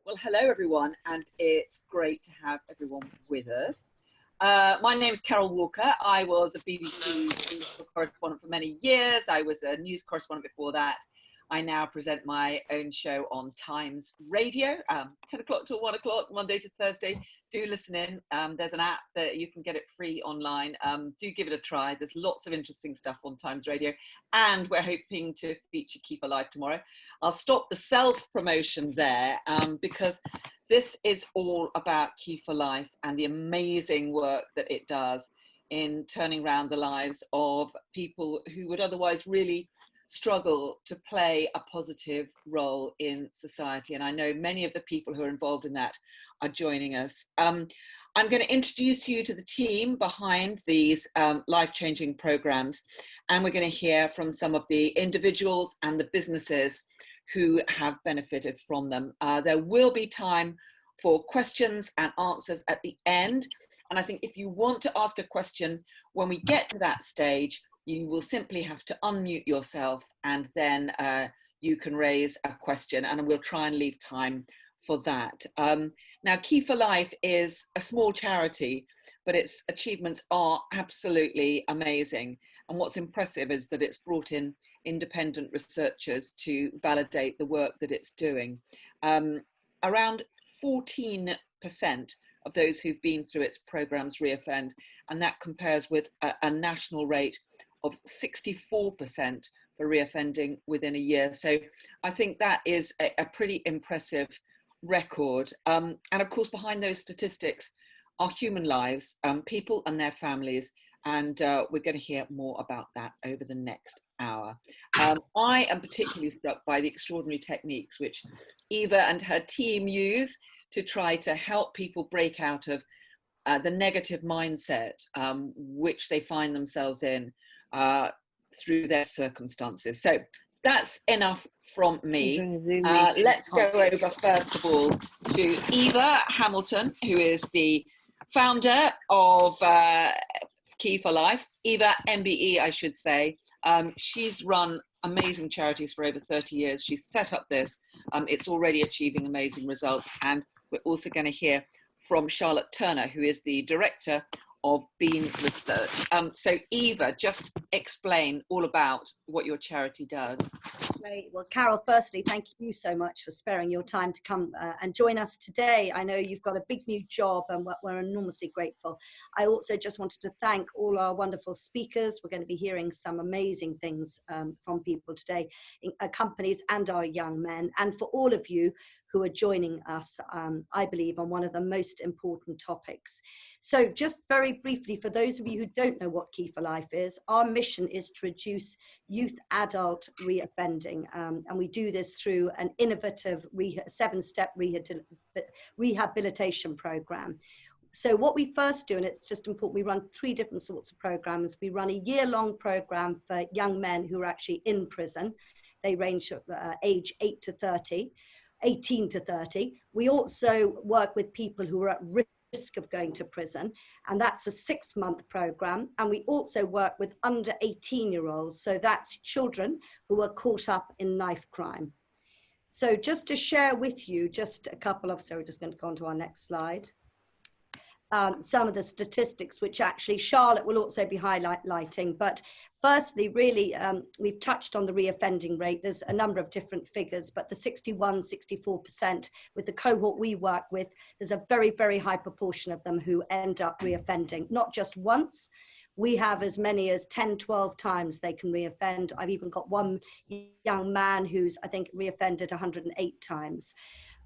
Well, hello everyone, and it's great to have everyone with us. My name is Carol Walker. I was a BBC correspondent for many years. I was a news correspondent before that. I now present my own show on Times Radio, 10 o'clock till 1 o'clock, Monday to Thursday. Do listen in. There's an app that you can get it free online. Do give it a try. There's lots of interesting stuff on Times Radio. And we're hoping to feature Key4Life tomorrow. I'll stop the self-promotion there because this is all about Key4Life and the amazing work that it does in turning around the lives of people who would otherwise really struggle to play a positive role in society. And I know many of the people who are involved in that are joining us. I'm going to introduce you to the team behind these life-changing programs, and we're going to hear from some of the individuals and the businesses who have benefited from them. There will be time for questions and answers at the end. And I think if you want to ask a question when we get to that stage, you will simply have to unmute yourself, and then you can raise a question, and we'll try and leave time for that. Now, Key4Life is a small charity, but its achievements are absolutely amazing. And what's impressive is that it's brought in independent researchers to validate the work that it's doing. Around 14% of those who've been through its programs reoffend, and that compares with a national rate of 64% for reoffending within a year. So I think that is a pretty impressive record. And of course, behind those statistics are human lives, people and their families. And we're going to hear more about that over the next hour. I am particularly struck by the extraordinary techniques which Eva and her team use to try to help people break out of the negative mindset which they find themselves in through their circumstances. So that's enough from me. Let's go over first of all to Eva Hamilton, who is the founder of Key4Life. Eva, MBE, I should say. She's run amazing charities for over 30 years. She's set up this. It's already achieving amazing results. And we're also going to hear from Charlotte Turner, who is the director of Beam Research. So Eva, just explain all about what your charity does. Great. Well, Carol, firstly, thank you so much for sparing your time to come and join us today. I know you've got a big new job and we're enormously grateful. I also just wanted to thank all our wonderful speakers. We're going to be hearing some amazing things from people today, companies and our young men, and for all of you who are joining us, I believe, on one of the most important topics. So just very briefly, for those of you who don't know what Key4Life is, our mission is to reduce youth adult reoffending. And we do this through an innovative 7-step rehabilitation program. So what we first do, and it's just important, we run 3 different sorts of programs. We run a year-long program for young men who are actually in prison. They range age 18 to 30. We also work with people who are at risk of going to prison, and that's a 6-month program. And we also work with under 18-year-olds, so that's children who are caught up in knife crime. So just to share with you just a couple of, sorry, just going to go on to our next slide. Some of the statistics which actually Charlotte will also be highlighting. But firstly, really, we've touched on the reoffending rate. There's a number of different figures, but the 64% with the cohort we work with, there's a very, very high proportion of them who end up reoffending, not just once. We have as many as 10, 12 times they can reoffend. I've even got one young man who's, I think, reoffended 108 times.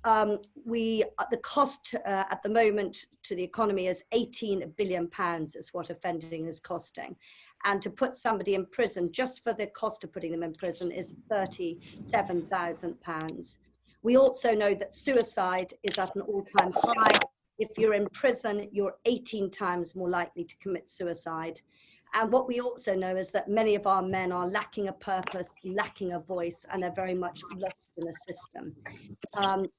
The cost at the moment to the economy is £18 billion is what offending is costing. And to put somebody in prison, just for the cost of putting them in prison, is £37,000. We also know that suicide is at an all-time high. If you're in prison, you're 18 times more likely to commit suicide. And what we also know is that many of our men are lacking a purpose, lacking a voice, and they're very much lost in the system.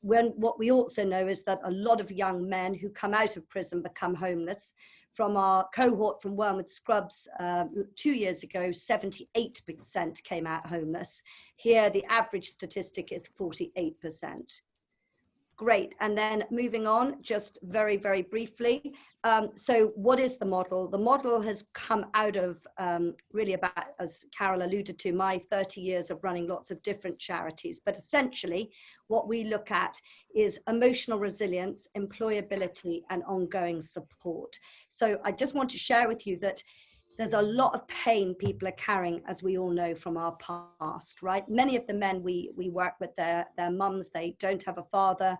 What we also know is that a lot of young men who come out of prison become homeless. From our cohort from Wormwood Scrubs 2 years ago, 78% came out homeless. Here, the average statistic is 48%. Great. And then moving on, just very, very briefly. So what is the model? The model has come out of really about, as Carol alluded to, my 30 years of running lots of different charities. But essentially, what we look at is emotional resilience, employability, and ongoing support. So I just want to share with you that there's a lot of pain people are carrying, as we all know from our past, right? Many of the men we work with, their mums, they don't have a father.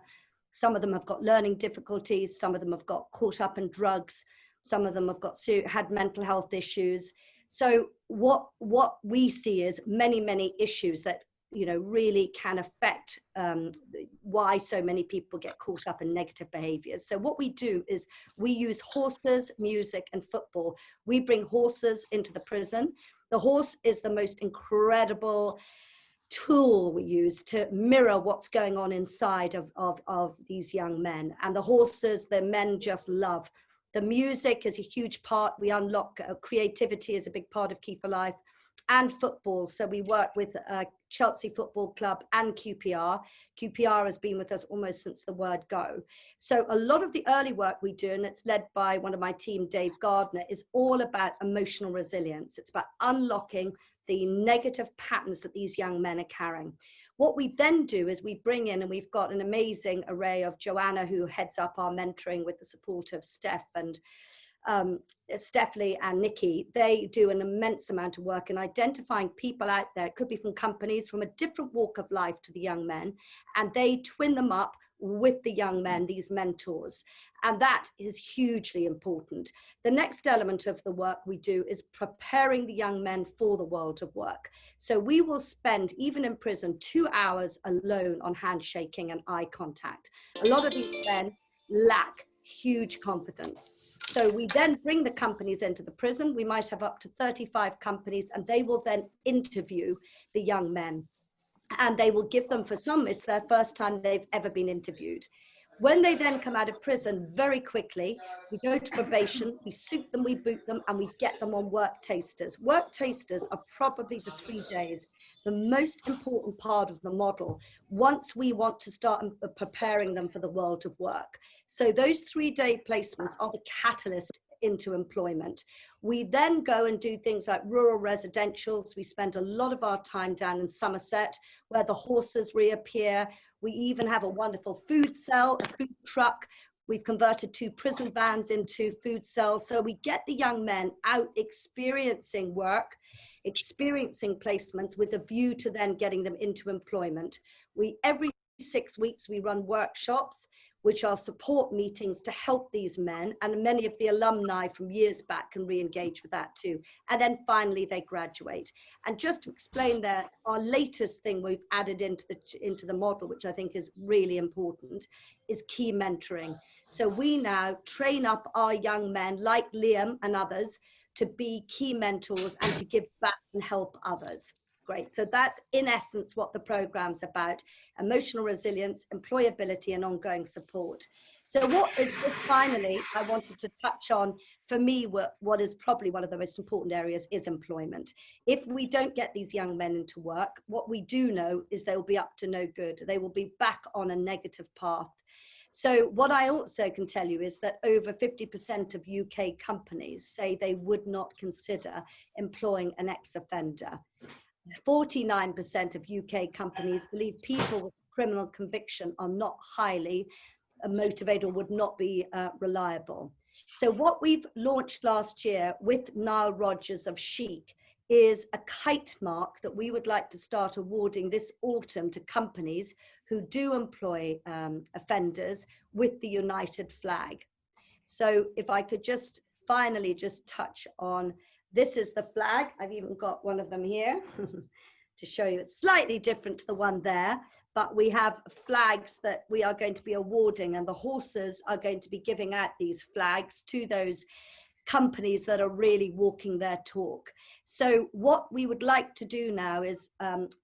Some of them have got learning difficulties. Some of them have got caught up in drugs. Some of them have got had mental health issues. So what we see is many issues that, you know, really can affect why so many people get caught up in negative behaviors. So what we do is we use horses, music, and football. We bring horses into the prison. The horse is the most incredible tool we use to mirror what's going on inside of these young men. And the horses, the men just love. The music is a huge part. We unlock creativity is a big part of Key4Life, and football. So we work with Chelsea Football Club and QPR. QPR has been with us almost since the word go. So a lot of the early work we do, and it's led by one of my team, Dave Gardner, is all about emotional resilience. It's about unlocking the negative patterns that these young men are carrying. What we then do is we bring in, and we've got an amazing array of Joanna, who heads up our mentoring with the support of Steph and Stephanie and Nikki. They do an immense amount of work in identifying people out there. It could be from companies from a different walk of life to the young men, and they twin them up with the young men, these mentors. And that is hugely important. The next element of the work we do is preparing the young men for the world of work. So we will spend, even in prison, 2 hours alone on handshaking and eye contact. A lot of these men lack huge confidence. So we then bring the companies into the prison. We might have up to 35 companies, and they will then interview the young men. And they will give them, for some, it's their first time they've ever been interviewed. When they then come out of prison, very quickly, we go to probation, we suit them, we boot them, and we get them on work tasters. Work tasters are probably the 3 days, the most important part of the model, once we want to start preparing them for the world of work. So those 3-day placements are the catalyst into employment. We then go and do things like rural residentials. We spend a lot of our time down in Somerset, where the horses reappear. We even have a wonderful food cell, a food truck. We've converted 2 prison vans into food cells. So we get the young men out experiencing work, experiencing placements, with a view to then getting them into employment. Every 6 weeks, we run workshops, which are support meetings to help these men, and many of the alumni from years back can re-engage with that too. And then finally they graduate. And just to explain that, our latest thing we've added into the model, which I think is really important, is key mentoring. So we now train up our young men like Liam and others to be key mentors and to give back and help others. Great. So that's in essence what the program's about: emotional resilience, employability, and ongoing support. So what is, just finally, I wanted to touch on, for me, what is probably one of the most important areas is employment. If we don't get these young men into work, what we do know is they will be up to no good. They will be back on a negative path. So what I also can tell you is that over 50% of UK companies say they would not consider employing an ex-offender. 49% of UK companies believe people with criminal conviction are not highly motivated or would not be reliable. So what we've launched last year with Nile Rodgers of Chic is a kite mark that we would like to start awarding this autumn to companies who do employ offenders, with the united flag. So if I could just finally just touch on, this is the flag. I've even got one of them here to show you. It's slightly different to the one there, but we have flags that we are going to be awarding, and the horses are going to be giving out these flags to those companies that are really walking their talk. So what we would like to do now is,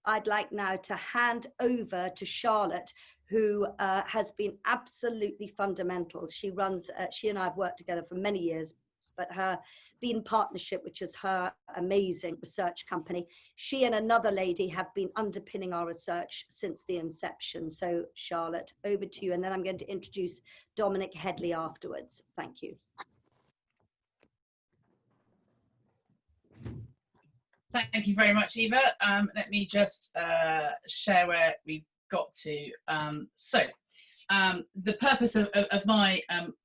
I'd like now to hand over to Charlotte, who has been absolutely fundamental. She and I have worked together for many years, but her Bean Partnership, which is her amazing research company, she and another lady have been underpinning our research since the inception. So Charlotte, over to you, and then I'm going to introduce Dominic Headley afterwards. Thank you. Thank you very much, Eva. Let me just share where we got to. The purpose of my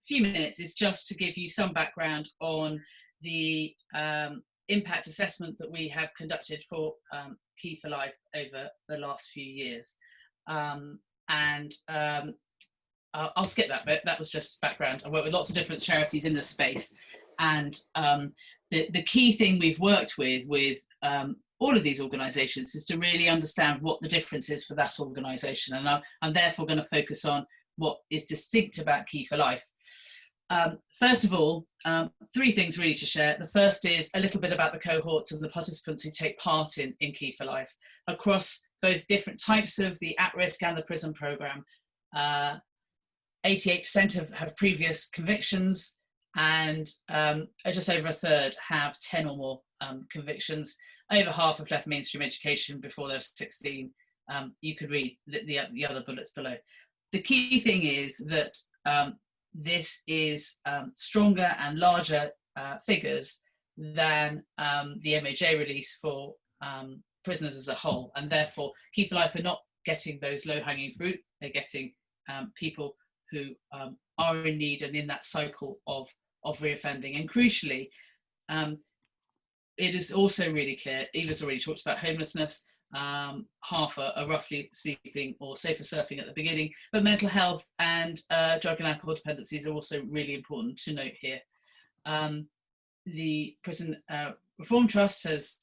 few minutes is just to give you some background on the impact assessment that we have conducted for Key4Life over the last few years. I'll skip that bit. That was just background. I work with lots of different charities in this space, and the key thing we've worked with all of these organisations is to really understand what the difference is for that organisation, and I'm therefore going to focus on what is distinct about Key4Life. First of all, three things really to share. The first is a little bit about the cohorts and the participants who take part in Key4Life across both different types of the at-risk and the prison programme. 88% have previous convictions, and just over a third have 10 or more convictions. Over half have left mainstream education before they're 16. You could read the other bullets below. The key thing is that this is stronger and larger figures than the MOJ release for prisoners as a whole, and therefore Key4Life are not getting those low-hanging fruit. They're getting people who are in need and in that cycle of reoffending. And crucially, it is also really clear, Eva's already talked about homelessness, half are roughly sleeping or safer surfing at the beginning, but mental health and drug and alcohol dependencies are also really important to note here. The Prison Reform Trust has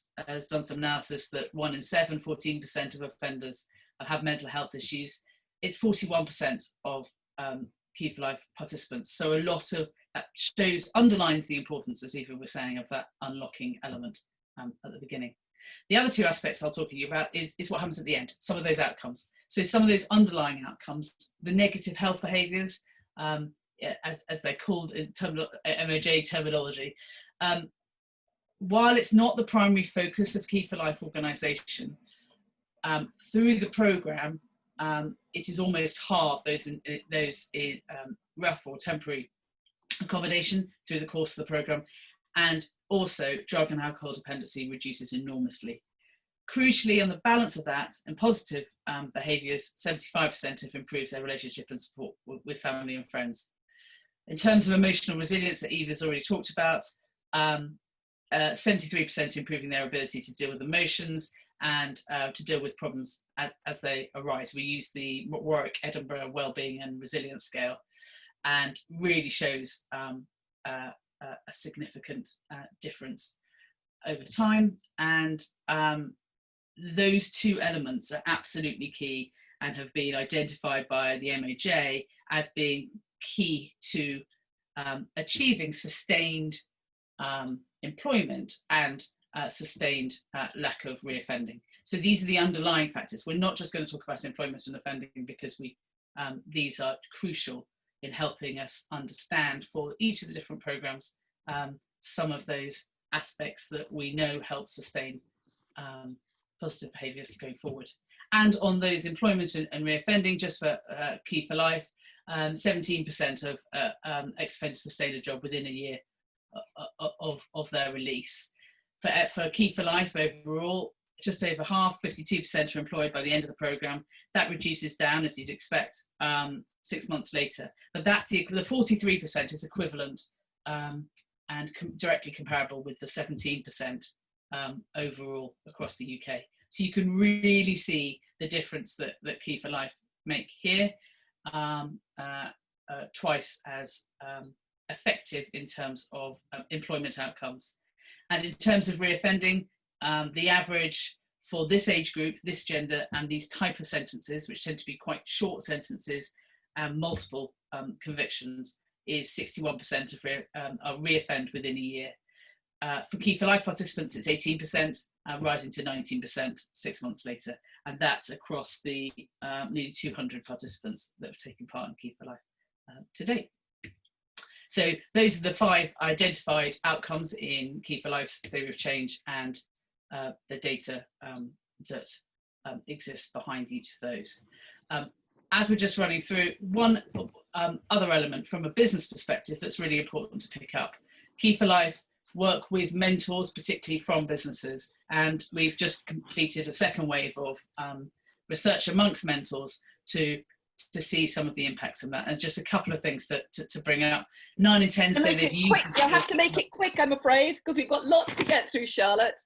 done some analysis that 1 in 7, 14% of offenders have mental health issues. It's 41% of Key4Life participants. So a lot of that underlines the importance, as Eva was saying, of that unlocking element at the beginning. The other two aspects I'll talk to you about is what happens at the end, some of those outcomes. So some of those underlying outcomes, the negative health behaviours, as they're called in MOJ terminology, while it's not the primary focus of Key4Life organisation, through the programme, it is almost half those in rough or temporary accommodation through the course of the programme, and also drug and alcohol dependency reduces enormously. Crucially, on the balance of that and positive behaviours, 75% have improved their relationship and support with family and friends. In terms of emotional resilience that Eva's already talked about, 73% improving their ability to deal with emotions and to deal with problems as they arise. We use the Warwick Edinburgh Wellbeing and Resilience Scale, and really shows a significant difference over time. And those two elements are absolutely key and have been identified by the MOJ as being key to achieving sustained employment and sustained lack of reoffending. So these are the underlying factors. We're not just going to talk about employment and offending because these are crucial in helping us understand for each of the different programmes some of those aspects that we know help sustain positive behaviours going forward. And on those employment and reoffending, just for Key4Life, 17% of ex-offenders sustain a job within a year of their release. For Key4Life overall, just over half, 52% are employed by the end of the programme. That reduces down, as you'd expect, 6 months later. But that's the 43% is equivalent and directly comparable with the 17% overall across the UK. So you can really see the difference that Key4Life make here, twice as effective in terms of employment outcomes. And in terms of reoffending, the average for this age group, this gender, and these type of sentences, which tend to be quite short sentences and multiple convictions, is 61% are reoffend within a year. For Key4Life participants, it's 18%, rising to 19% 6 months later. And that's across the nearly 200 participants that have taken part in Key4Life to date. So those are the 5 identified outcomes in Key4Life's theory of change, and the data that exists behind each of those. As we're just running through, one other element from a business perspective that's really important to pick up. Key4Life work with mentors, particularly from businesses, and we've just completed a second wave of research amongst mentors to see some of the impacts of that. And just a couple of things to bring up. 9 in 10 say they've used... You'll have to make it quick, I'm afraid, because we've got lots to get through, Charlotte.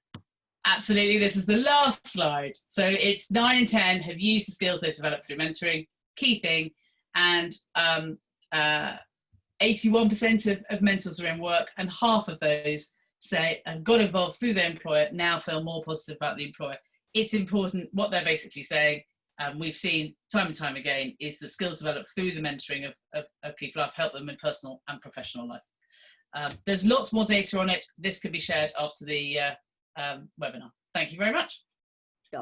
Absolutely, this is the last slide. So it's 9 in 10 have used the skills they've developed through mentoring, key thing, and 81% of mentors are in work, and half of those say have got involved through their employer, now feel more positive about the employer. It's important. What they're basically saying, we've seen time and time again, is the skills developed through the mentoring of Key4Life help them in personal and professional life. There's lots more data on it. This could be shared after the webinar. Thank you very much.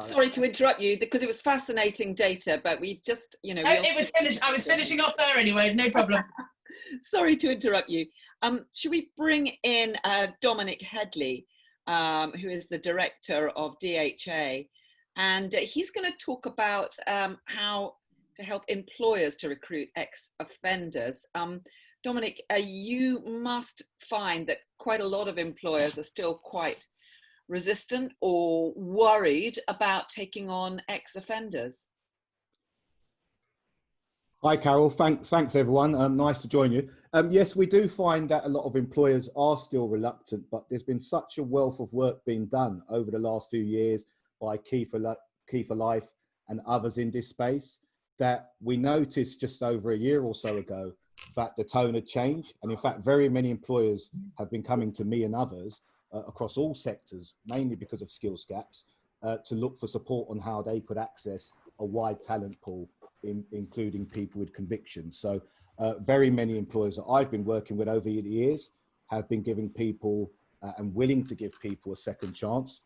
Sorry to interrupt you, because it was fascinating data, but we just, you know... it was finished. I was finishing off there anyway, no problem. Sorry to interrupt you. Should we bring in Dominic Headley, who is the director of DHA, and he's going to talk about how to help employers to recruit ex-offenders. Dominic, you must find that quite a lot of employers are still quite resistant or worried about taking on ex-offenders. Hi, Carol. Thanks everyone. Nice to join you. Yes, we do find that a lot of employers are still reluctant, but there's been such a wealth of work being done over the last few years by Key4Life and others in this space that we noticed just over a year or so ago that the tone had changed. And in fact, very many employers have been coming to me and others across all sectors, mainly because of skills gaps, to look for support on how they could access a wide talent pool, including people with convictions. So very many employers that I've been working with over the years have been giving people and willing to give people a second chance.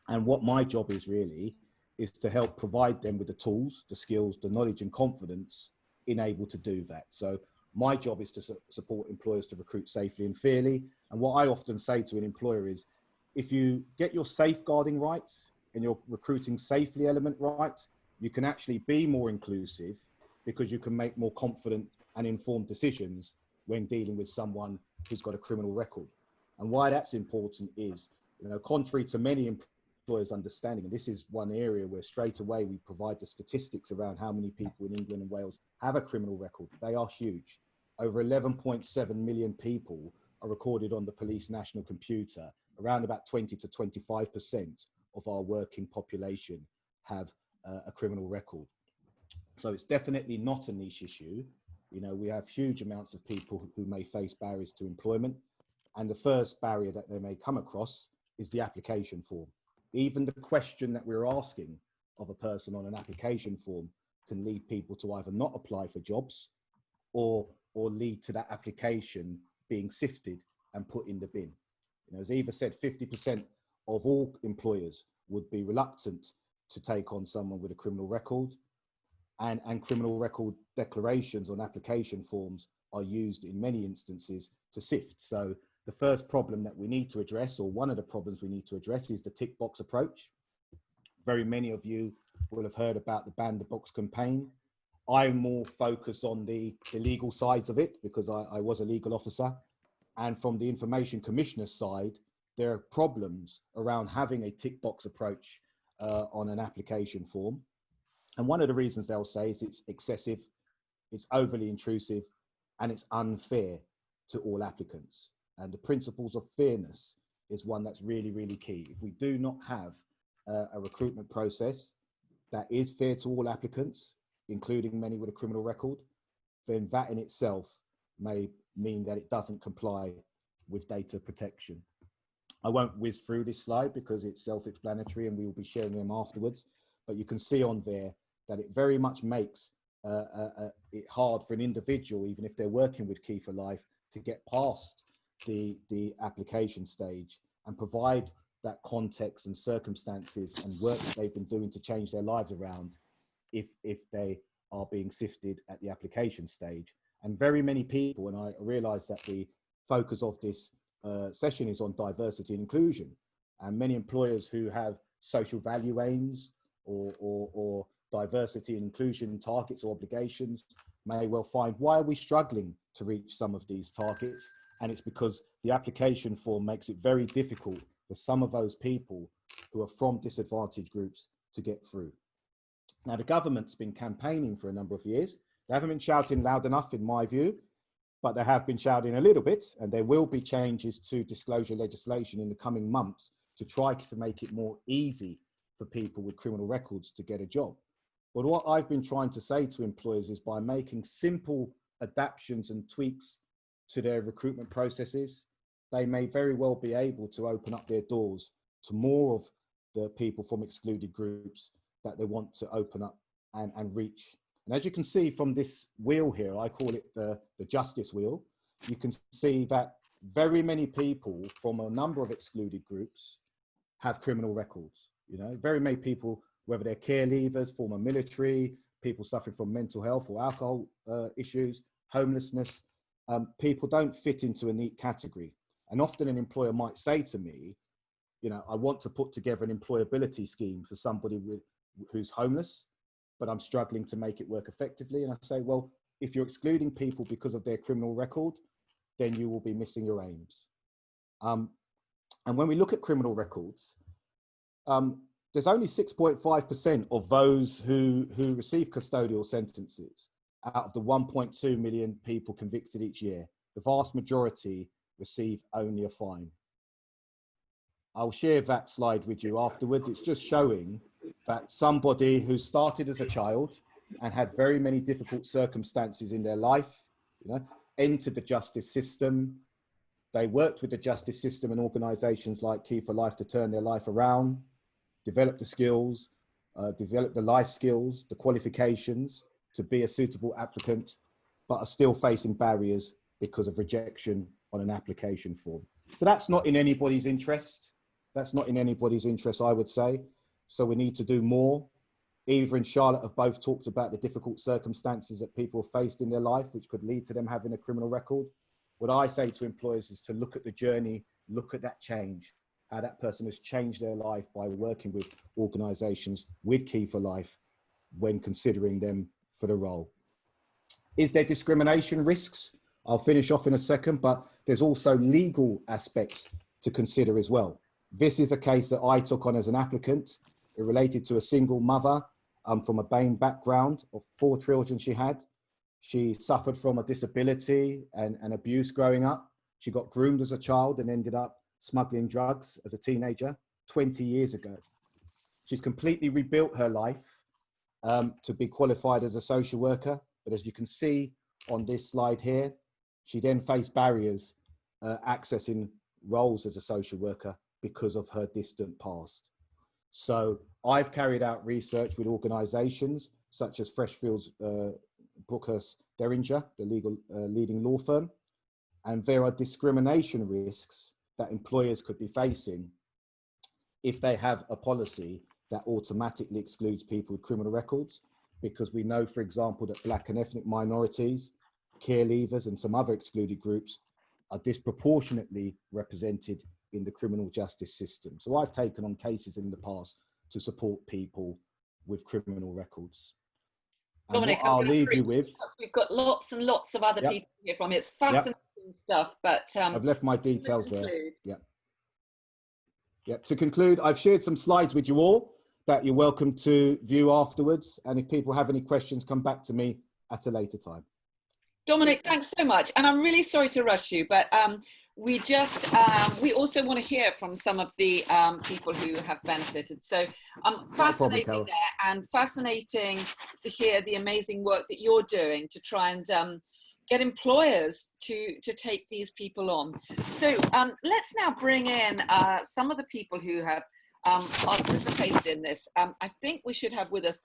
And what my job is really is to help provide them with the tools, the skills, the knowledge and confidence in able to do that. So my job is to support employers to recruit safely and fairly. And what I often say to an employer is, if you get your safeguarding right and your recruiting safely element right, you can actually be more inclusive because you can make more confident and informed decisions when dealing with someone who's got a criminal record. And why that's important is, you know, contrary to many employers' understanding, and this is one area where straight away we provide the statistics around how many people in England and Wales have a criminal record. They are huge. Over 11.7 million people are recorded on the police national computer. Around about 20 to 25% of our working population have a criminal record. So it's definitely not a niche issue. You know, we have huge amounts of people who may face barriers to employment. And the first barrier that they may come across is the application form. Even the question that we're asking of a person on an application form can lead people to either not apply for jobs or lead to that application being sifted and put in the bin. You know, as Eva said, 50% of all employers would be reluctant to take on someone with a criminal record, and criminal record declarations on application forms are used in many instances to sift. So the first problem that we need to address, or one of the problems we need to address, is the tick box approach. Very many of you will have heard about the Ban the Box campaign. I more focus on the legal sides of it because I was a legal officer. And from the Information Commissioner's side, there are problems around having a tick box approach on an application form. And one of the reasons they'll say is it's excessive, it's overly intrusive, and it's unfair to all applicants. And the principles of fairness is one that's really, really key. If we do not have a recruitment process that is fair to all applicants, including many with a criminal record, then that in itself may mean that it doesn't comply with data protection. I won't whiz through this slide because it's self-explanatory and we will be sharing them afterwards, but you can see on there that it very much makes it hard for an individual, even if they're working with Key4Life, to get past the application stage and provide that context and circumstances and work that they've been doing to change their lives around if they are being sifted at the application stage. And very many people, and I realise that the focus of this session is on diversity and inclusion, and many employers who have social value aims or diversity and inclusion targets or obligations may well find, why are we struggling to reach some of these targets? And it's because the application form makes it very difficult for some of those people who are from disadvantaged groups to get through. Now, the government's been campaigning for a number of years. They haven't been shouting loud enough, in my view, but they have been shouting a little bit, and there will be changes to disclosure legislation in the coming months to try to make it more easy for people with criminal records to get a job. But what I've been trying to say to employers is, by making simple adaptations and tweaks to their recruitment processes, they may very well be able to open up their doors to more of the people from excluded groups that they want to open up and reach. And as you can see from this wheel here, I call it the justice wheel, you can see that very many people from a number of excluded groups have criminal records. You know, very many people, whether they're care leavers, former military, people suffering from mental health or alcohol issues, homelessness, people don't fit into a neat category. And often an employer might say to me, you know, I want to put together an employability scheme for somebody who's homeless, but I'm struggling to make it work effectively. And I say, well, if you're excluding people because of their criminal record, then you will be missing your aims. And when we look at criminal records, there's only 6.5% of those who receive custodial sentences out of the 1.2 million people convicted each year. The vast majority receive only a fine. I'll share that slide with you afterwards. It's just showing that somebody who started as a child and had very many difficult circumstances in their life, you know, entered the justice system. They worked with the justice system and organisations like Key4Life to turn their life around, develop the skills, develop the life skills, the qualifications to be a suitable applicant, but are still facing barriers because of rejection on an application form. So that's not in anybody's interest. That's not in anybody's interest, I would say. So we need to do more. Eva and Charlotte have both talked about the difficult circumstances that people have faced in their life, which could lead to them having a criminal record. What I say to employers is to look at the journey, look at that change, how that person has changed their life by working with organisations with Key4Life when considering them for the role. Is there discrimination risks? I'll finish off in a second, but there's also legal aspects to consider as well. This is a case that I took on as an applicant. It related to a single mother from a BAME background of 4 children she had. She suffered from a disability and abuse growing up. She got groomed as a child and ended up smuggling drugs as a teenager 20 years ago. She's completely rebuilt her life to be qualified as a social worker. But as you can see on this slide here, she then faced barriers accessing roles as a social worker because of her distant past. So I've carried out research with organisations such as Freshfields Brookhurst Derringer, the leading law firm, and there are discrimination risks that employers could be facing if they have a policy that automatically excludes people with criminal records, because we know, for example, that Black and ethnic minorities, care leavers and some other excluded groups are disproportionately represented in the criminal justice system. So I've taken on cases in the past to support people with criminal records. And Dominic, what I'll leave you with, we've got lots and lots of other people here from you. It's fascinating stuff, but I've left my details there. To conclude, I've shared some slides with you all that you're welcome to view afterwards. And if people have any questions, come back to me at a later time. Dominic, thanks so much. And I'm really sorry to rush you, but we also want to hear from some of the people who have benefited. So fascinating there, and fascinating to hear the amazing work that you're doing to try and get employers to take these people on. So let's now bring in some of the people who have participated in this. I think we should have with us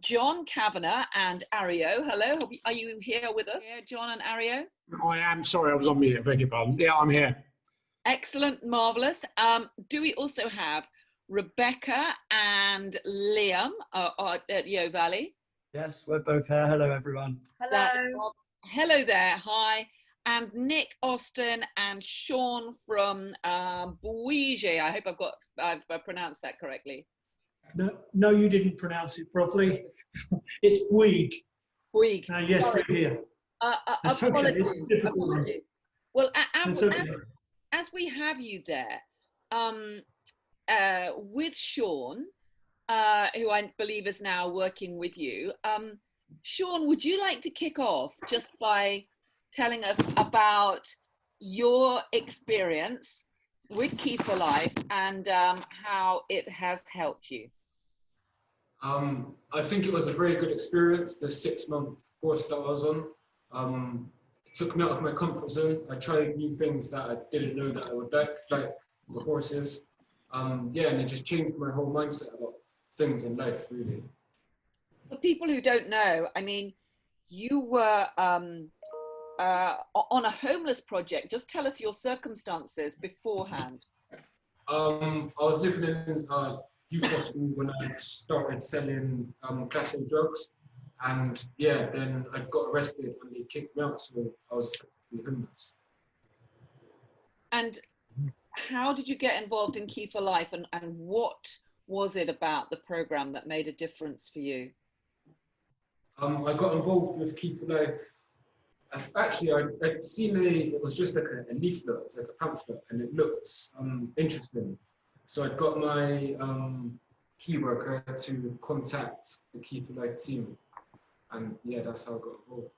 John Kavanagh and Ario. Hello, are you here with us? Yeah, John and Ario? I am, sorry, I was on mute, I beg your pardon. Yeah, I'm here. Excellent, marvellous. Do we also have Rebecca and Liam at Yo Valley? Yes, we're both here. Hello, everyone. Hello. Hello there, hi. And Nick Austin and Sean from Boise. I hope I've pronounced that correctly. No, you didn't pronounce it properly. It's Bouygues. Bouygues. Yes, we're here. That's okay. Apologies. It's a difficult one. Apologies. Well, It's okay. as we have you there, with Sean, who I believe is now working with you, Sean, would you like to kick off just by telling us about your experience with Key4Life and how it has helped you? I think it was a very good experience, the 6-month course that I was on. It took me out of my comfort zone. I tried new things that I didn't know that I would like the courses. Yeah, and it just changed my whole mindset about things in life, really. For people who don't know, I mean, you were on a homeless project. Just tell us your circumstances beforehand. I was living in youth hospital when I started selling Class A drugs, and yeah, then I got arrested and they kicked me out, so I was effectively homeless. And how did you get involved in Key4Life, and what was it about the program that made a difference for you? I got involved with Key4Life. Actually, I'd seen it was just like a leaflet, it's like a pamphlet, and it looked interesting. So I got my key worker to contact the Key4Life team, and yeah, that's how I got involved.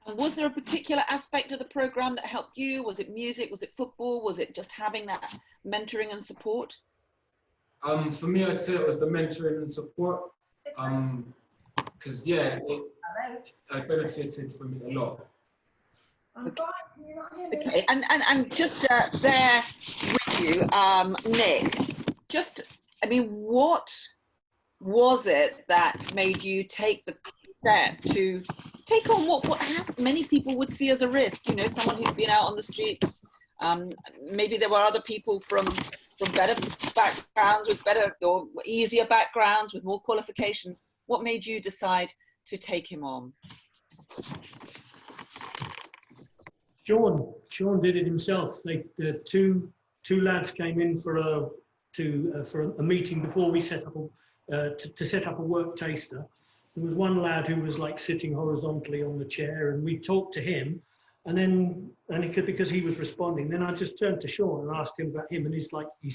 And was there a particular aspect of the program that helped you? Was it music? Was it football? Was it just having that mentoring and support? For me, I'd say it was the mentoring and support, because yeah, I benefited from it a lot. Okay, and just there with you, Nick, just, I mean, what was it that made you take the step to take on what many people would see as a risk? You know, someone who's been out on the streets. Maybe there were other people from better backgrounds, with better or easier backgrounds, with more qualifications. What made you decide to take him on? Sean did it himself. The two lads came in for a meeting before we set up to set up a work taster. There was one lad who was like sitting horizontally on the chair, and we talked to him, because he was responding. Then I just turned to Sean and asked him about him, and he's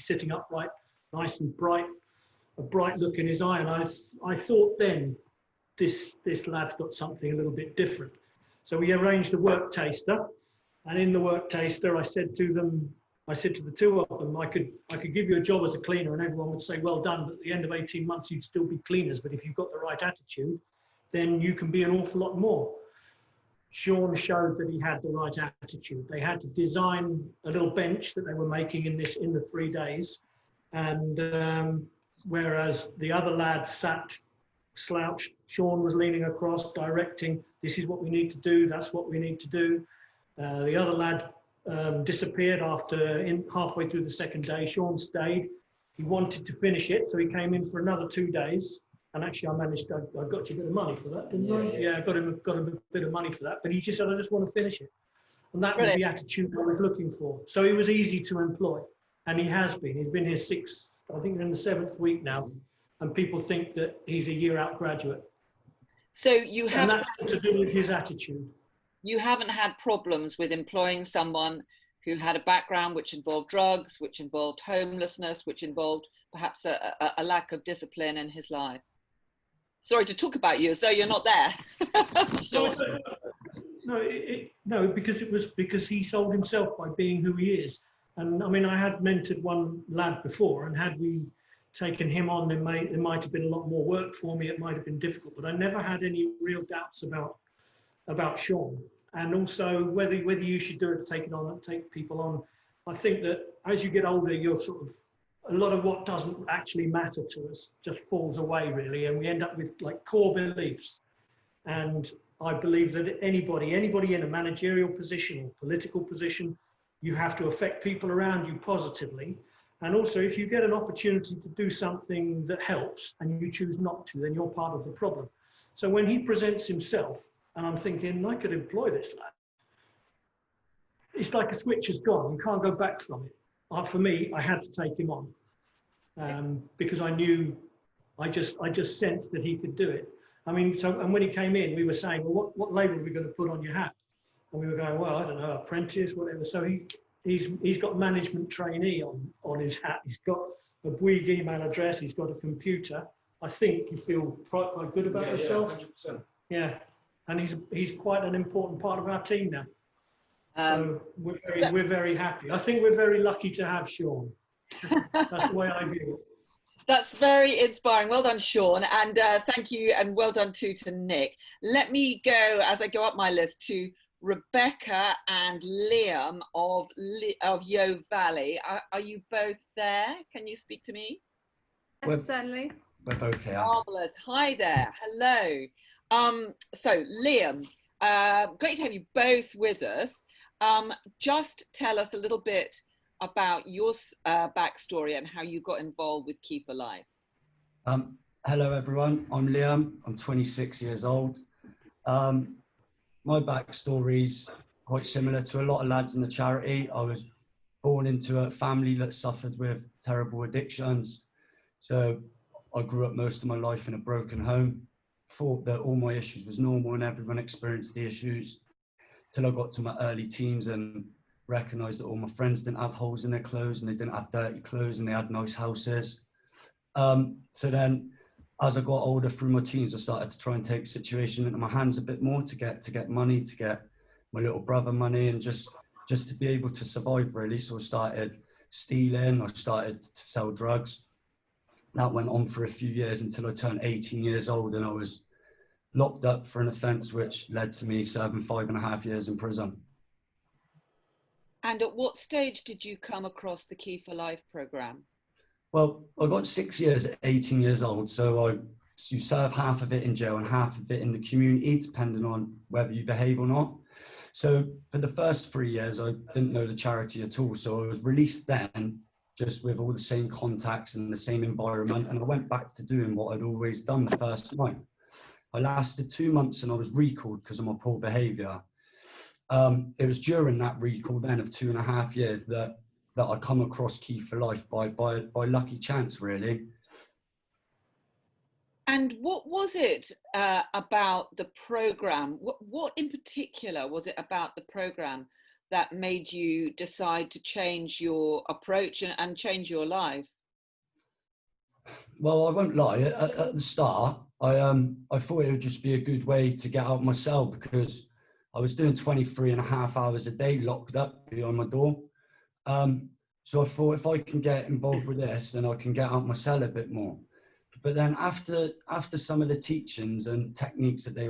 sitting upright, nice and bright, a bright look in his eye, and I thought then this lad's got something a little bit different. So we arranged a work taster. And in the work taster, I said to the two of them, I could give you a job as a cleaner and everyone would say, well done, but at the end of 18 months, you'd still be cleaners. But if you've got the right attitude, then you can be an awful lot more. Sean showed that he had the right attitude. They had to design a little bench that they were making in the 3 days. And whereas the other lad sat slouched, Sean was leaning across, directing, this is what we need to do, that's what we need to do. The other lad disappeared halfway through the second day. Sean stayed. He wanted to finish it, so he came in for another 2 days. And actually, I got you a bit of money for that, didn't I? Yeah, I got him a bit of money for that. But he just said, I just want to finish it. And that was the attitude I was looking for. So he was easy to employ. And he has been. He's been here I think we're in the 7th week now. And people think that he's a year-out graduate. So you have, and that's to do with his attitude. You haven't had problems with employing someone who had a background which involved drugs, which involved homelessness, which involved perhaps a lack of discipline in his life? Sorry to talk about you as though you're not there. No, because he sold himself by being who he is. And I mean, I had mentored one lad before, and had we taken him on, there might have been a lot more work for me. It might have been difficult, but I never had any real doubts about Sean. And also whether you should do it, take people on. I think that as you get older, you're a lot of what doesn't actually matter to us just falls away really, and we end up with like core beliefs. And I believe that anybody in a managerial position or political position, you have to affect people around you positively. And also, if you get an opportunity to do something that helps and you choose not to, then you're part of the problem. So when he presents himself, And I'm thinking, I could employ this lad. It's like a switch has gone. You can't go back from it. For me, I had to take him on because I knew, I just sensed that he could do it. I mean, and when he came in, we were saying, well, what label are we going to put on your hat? And we were going, well, I don't know, apprentice, whatever. So he's got management trainee on his hat. He's got a Bouygues email address. He's got a computer. I think you feel quite good about yourself. Yeah, 100%. Yeah, and he's quite an important part of our team now. So we're very happy. I think we're very lucky to have Sean. That's the way I view it. That's very inspiring. Well done, Sean. And thank you, and well done too to Nick. Let me go, as I go up my list, to Rebecca and Liam of Yo Valley. Are you both there? Can you speak to me? Certainly. We're both here. Marvellous. Hi there. Hello. So Liam, great to have you both with us. Just tell us a little bit about your backstory and how you got involved with Key4Life. Hello everyone, I'm Liam, I'm 26 years old. My backstory's quite similar to a lot of lads in the charity. I was born into a family that suffered with terrible addictions. So I grew up most of my life in a broken home, thought that all my issues was normal and everyone experienced the issues, till I got to my early teens and recognised that all my friends didn't have holes in their clothes and they didn't have dirty clothes and they had nice houses. So then as I got older through my teens, I started to try and take the situation into my hands a bit more to get money, to get my little brother money, and just to be able to survive really. So I started stealing, I started to sell drugs. That went on for a few years until I turned 18 years old and I was locked up for an offence which led to me serving 5.5 years in prison. And at what stage did you come across the Key4Life programme? Well, I got 6 years at 18 years old, so you serve half of it in jail and half of it in the community, depending on whether you behave or not. So for the first 3 years, I didn't know the charity at all. So I was released then, just with all the same contacts and the same environment. And I went back to doing what I'd always done the first night. I lasted 2 months and I was recalled because of my poor behaviour. It was during that recall then of 2.5 years that I come across Key4Life by lucky chance, really. And what was it about the programme? What in particular was it about the programme that made you decide to change your approach and change your life? Well, I won't lie. At the start, I thought it would just be a good way to get out of my cell because I was doing 23.5 hours a day locked up behind my door. So I thought if I can get involved with this, then I can get out my cell a bit more. But then after some of the teachings and techniques that they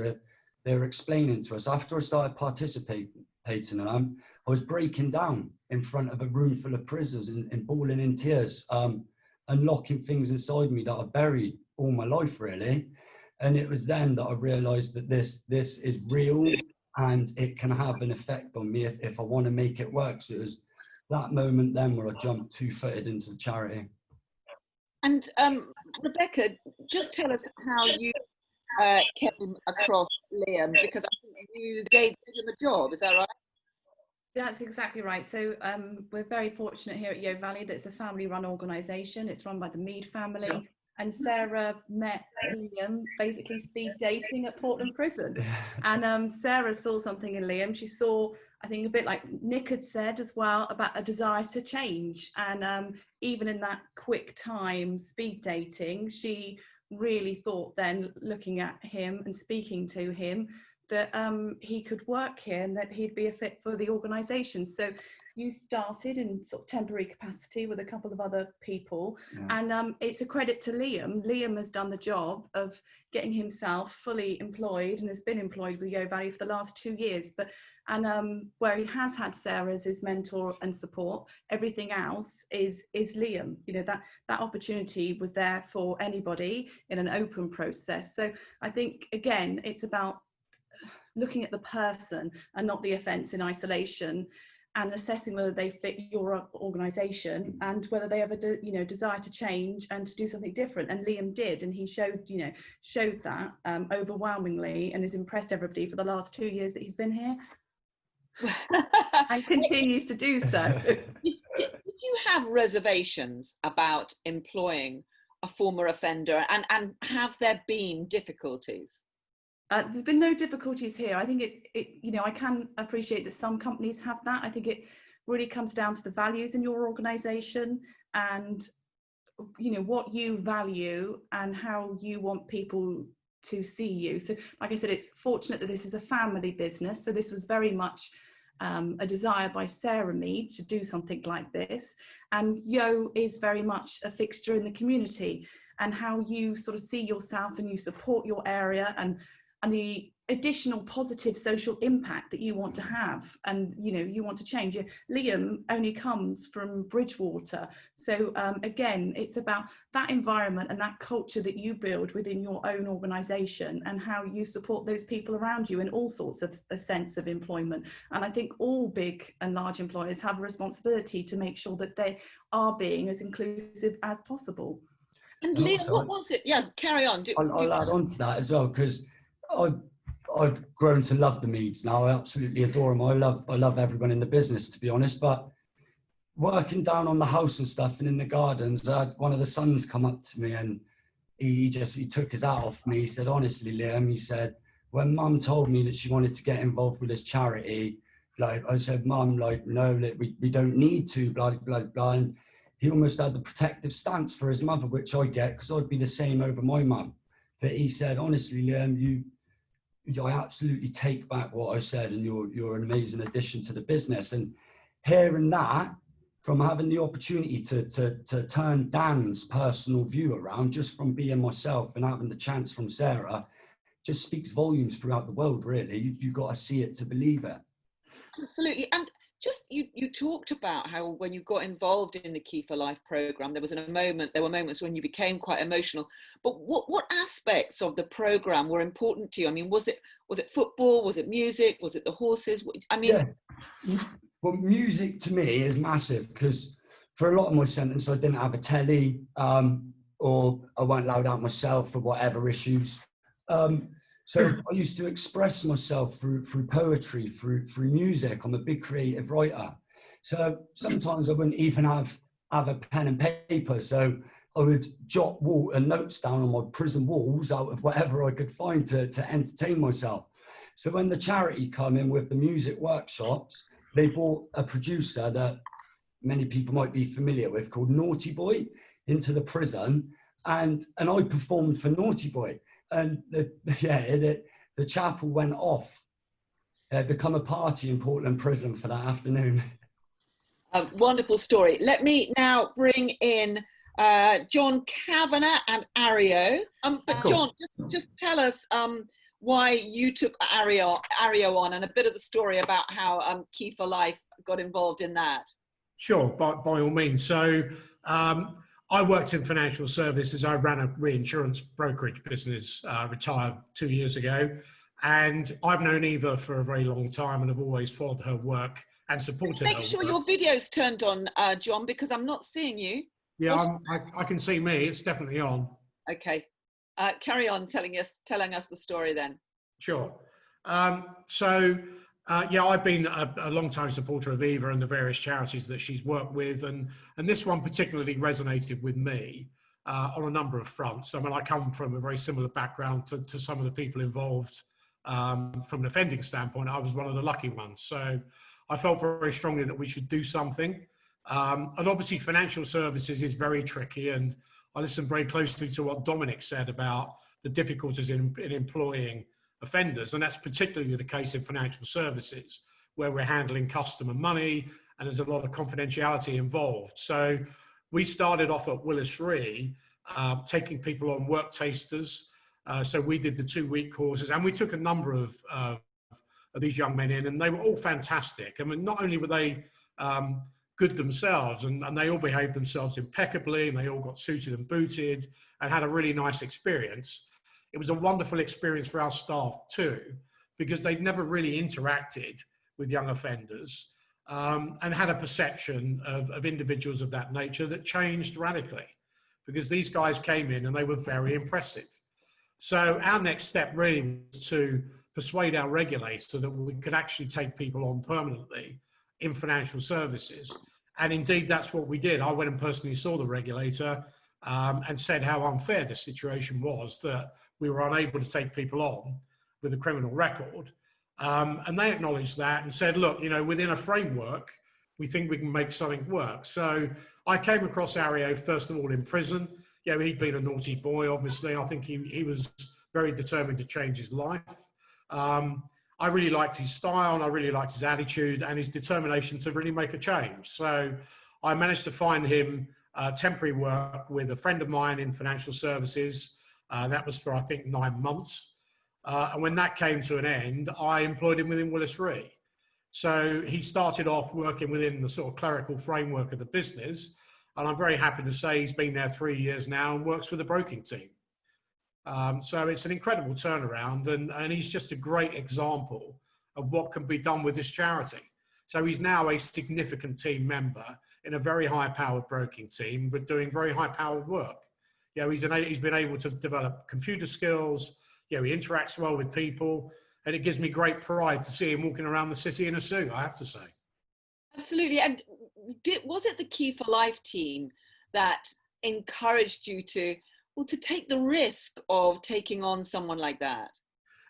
were explaining to us, after I started participating in them, I was breaking down in front of a room full of prisoners and bawling in tears, and locking things inside me that I buried all my life, really. And it was then that I realised that this is real and it can have an effect on me if I want to make it work. So it was that moment then where I jumped 2-footed into the charity. And Rebecca, just tell us how you came across Liam, because I think you gave him a job, is that right? That's exactly right. So we're very fortunate here at Yo Valley that it's a family-run organisation. It's run by the Mead family. Sure. And Sarah met Liam basically speed dating at Portland Prison. And Sarah saw something in Liam. She saw, I think, a bit like Nick had said as well, about a desire to change. And even in that quick time speed dating, she really thought then, looking at him and speaking to him, that he could work here and that he'd be a fit for the organisation. So you started in sort of temporary capacity with a couple of other people, and it's a credit to Liam. Liam has done the job of getting himself fully employed and has been employed with Yo Valley for the last 2 years. And where he has had Sarah as his mentor and support, everything else is Liam. You know, that opportunity was there for anybody in an open process. So I think, again, it's about looking at the person and not the offence in isolation. and assessing whether they fit your organisation and whether they have a desire to change and to do something different. And Liam did, and he showed that overwhelmingly, and has impressed everybody for the last 2 years that he's been here. And continues to do so. Did you have reservations about employing a former offender, and have there been difficulties? There's been no difficulties here. I think I can appreciate that some companies have that. I think it really comes down to the values in your organisation and what you value and how you want people to see you. So like I said, it's fortunate that this is a family business. So this was very much a desire by Sarah Mead to do something like this. And Yo is very much a fixture in the community, and how you sort of see yourself and you support your area and the additional positive social impact that you want to have, and you want to change. Liam only comes from Bridgewater, so again, it's about that environment and that culture that you build within your own organisation, and how you support those people around you in all sorts of a sense of employment. And I think all big and large employers have a responsibility to make sure that they are being as inclusive as possible. And Liam, what was it? Yeah, carry on. I'll add on to that as well, because I've grown to love the Meads now. I absolutely adore them. I love everyone in the business, to be honest. But working down on the house and stuff and in the gardens, I had one of the sons come up to me, and he took his hat off me. He said, honestly, Liam, he said, when Mum told me that she wanted to get involved with this charity, like I said, Mum, like, no, we don't need to, blah, blah, blah. And he almost had the protective stance for his mother, which I get, because I'd be the same over my mum. But he said, honestly, Liam, I absolutely take back what I said, and you're an amazing addition to the business. And hearing that, from having the opportunity to turn Dan's personal view around, just from being myself and having the chance from Sarah, just speaks volumes throughout the world, really. You've got to see it to believe it. Absolutely. And just you talked about how when you got involved in the Key4Life program, there were moments when you became quite emotional. But what aspects of the program were important to you? I mean, was it football? Was it music? Was it the horses? I mean, yeah. Well, music to me is massive, because for a lot of my sentence, I didn't have a telly, or I weren't allowed out myself for whatever issues. So I used to express myself through poetry, through music. I'm a big creative writer. So sometimes I wouldn't even have a pen and paper. So I would jot notes down on my prison walls out of whatever I could find to entertain myself. So when the charity come in with the music workshops, they brought a producer that many people might be familiar with called Naughty Boy into the prison. And I performed for Naughty Boy. And the chapel went off. It had become a party in Portland prison for that afternoon. A wonderful story. Let me now bring in John Kavanagh and Ario. But John, just tell us why you took Ario on, and a bit of the story about how Key4Life got involved in that. Sure, by all means. So I worked in financial services. I ran a reinsurance brokerage business, retired 2 years ago. And I've known Eva for a very long time, and I've always followed her work and supported her work. Make sure your video's turned on, John, because I'm not seeing you. Yeah, I can see me. It's definitely on. Okay. Carry on telling us the story then. Sure. Yeah, I've been a long-time supporter of Eva and the various charities that she's worked with, and this one particularly resonated with me on a number of fronts. I mean, I come from a very similar background to some of the people involved. From an offending standpoint, I was one of the lucky ones. So I felt very strongly that we should do something. And obviously financial services is very tricky, and I listened very closely to what Dominic said about the difficulties in employing offenders, and that's particularly the case in financial services, where we're handling customer money and there's a lot of confidentiality involved. So we started off at Willis Re, taking people on work tasters. So we did the 2-week courses, and we took a number of these young men in, and they were all fantastic. I mean, not only were they good themselves, and they all behaved themselves impeccably, and they all got suited and booted and had a really nice experience. It was a wonderful experience for our staff too, because they'd never really interacted with young offenders. and had a perception of individuals of that nature that changed radically, because these guys came in and they were very impressive. So our next step really was to persuade our regulator that we could actually take people on permanently in financial services. And indeed, that's what we did. I went and personally saw the regulator and said how unfair the situation was, that we were unable to take people on with a criminal record. And they acknowledged that and said, look, you know, within a framework, we think we can make something work. So I came across Ario, first of all, in prison. You know, he'd been a naughty boy, obviously. I think he was very determined to change his life. I really liked his style and I really liked his attitude and his determination to really make a change. So I managed to find him temporary work with a friend of mine in financial services. That was for, I think, 9 months. And when that came to an end, I employed him within Willis Re. So he started off working within the sort of clerical framework of the business. And I'm very happy to say he's been there 3 years now and works with the broking team. So it's an incredible turnaround, and he's just a great example of what can be done with this charity. So he's now a significant team member in a very high-powered broking team, but doing very high-powered work. You know, he's been able to develop computer skills. You know, he interacts well with people, and it gives me great pride to see him walking around the city in a suit, I have to say. Absolutely. And was it the Key4Life team that encouraged you to take the risk of taking on someone like that?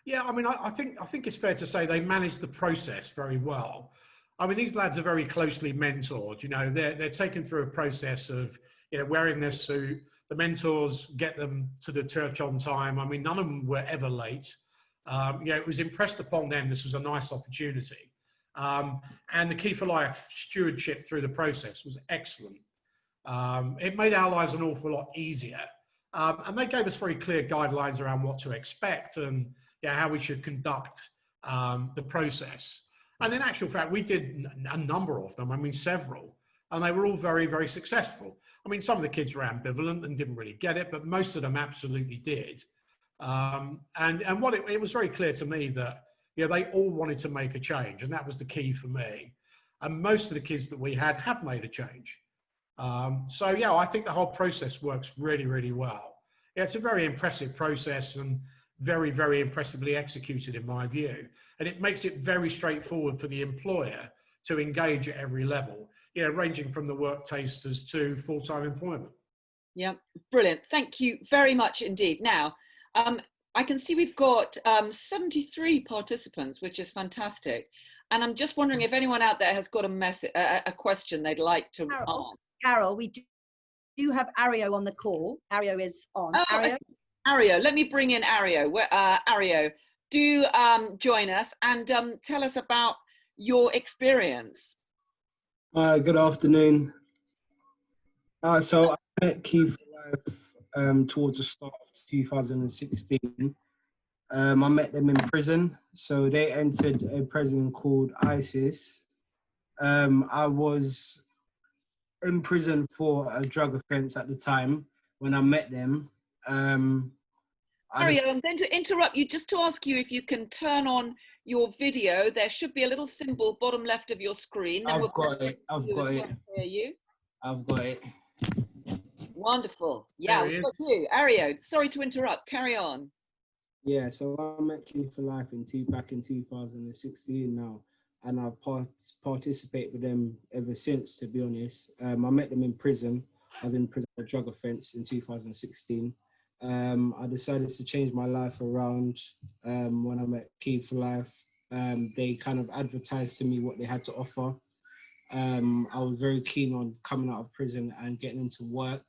Yeah, I mean, I think it's fair to say they managed the process very well. I mean, these lads are very closely mentored. You know, they're taken through a process of, you know, wearing their suit. The mentors get them to the church on time. I mean, none of them were ever late. You know, it was impressed upon them this was a nice opportunity. And the Key4Life stewardship through the process was excellent. It made our lives an awful lot easier. And they gave us very clear guidelines around what to expect and how we should conduct the process. And in actual fact, we did a number of them, I mean, several, and they were all very, very successful. I mean, some of the kids were ambivalent and didn't really get it, but most of them absolutely did. And what it was very clear to me that, you know, they all wanted to make a change, and that was the key for me. And most of the kids that we had have made a change. So, yeah, I think the whole process works really, really well. Yeah, it's a very impressive process and very, very impressively executed in my view. And it makes it very straightforward for the employer to engage at every level, you know, ranging from the work tasters to full-time employment. Yeah, brilliant. Thank you very much indeed. Now, I can see we've got 73 participants, which is fantastic. And I'm just wondering if anyone out there has got a question they'd like to ask. Carol, we do have Ario on the call. Ario is on. Oh, Ario? Ario, let me bring in Ario. Ario, do join us and tell us about your experience. Good afternoon. So I met Key4Life towards the start of 2016. I met them in prison. So they entered a prison called ISIS. I was in prison for a drug offense at the time when I met them. Ario, I'm going to interrupt you just to ask you if you can turn on your video. There should be a little symbol bottom left of your screen. Then I've got it. I've got it. Hear you. I've got it. Wonderful. Yeah, we've got you. Ario, sorry to interrupt. Carry on. Yeah, so I met Key4Life back in 2016 now, and I've participated with them ever since, to be honest. I met them in prison. I was in prison for a drug offense in 2016. I decided to change my life around when I met Key4Life. They kind of advertised to me what they had to offer. I was very keen on coming out of prison and getting into work.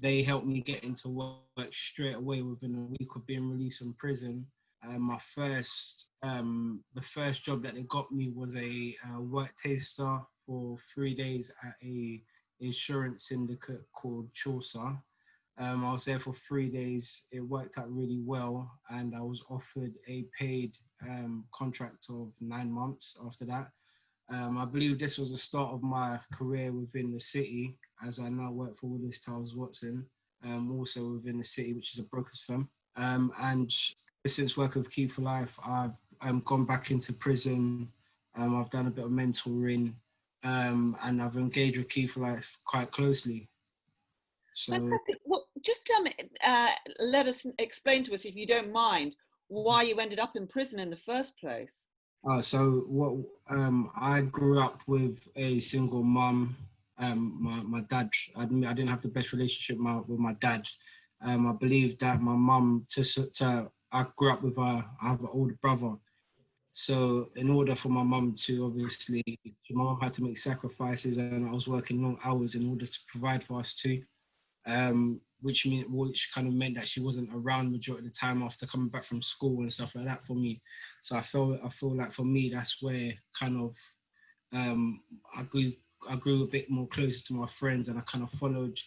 They helped me get into work straight away within a week of being released from prison. The first job that they got me was a work taster for 3 days at a insurance syndicate called Chaucer. I was there for 3 days. It worked out really well, and I was offered a paid contract of 9 months after that. I believe this was the start of my career within the city, as I now work for Willis Towers Watson, also within the city, which is a broker's firm. And since working with Key4Life, I've gone back into prison I've done a bit of mentoring, and I've engaged with Key4Life quite closely. So, fantastic. Well, just let us explain to us, if you don't mind, why you ended up in prison in the first place. so what? I grew up with a single mum. My dad, I didn't have the best relationship with my dad. I believe that my mum, I grew up with I have an older brother. So in order for my mum to obviously, my mum had to make sacrifices, and I was working long hours in order to provide for us too. Which kind of meant that she wasn't around majority of the time after coming back from school and stuff like that for me. So I feel like for me that's where kind of I grew a bit more closer to my friends, and I kind of followed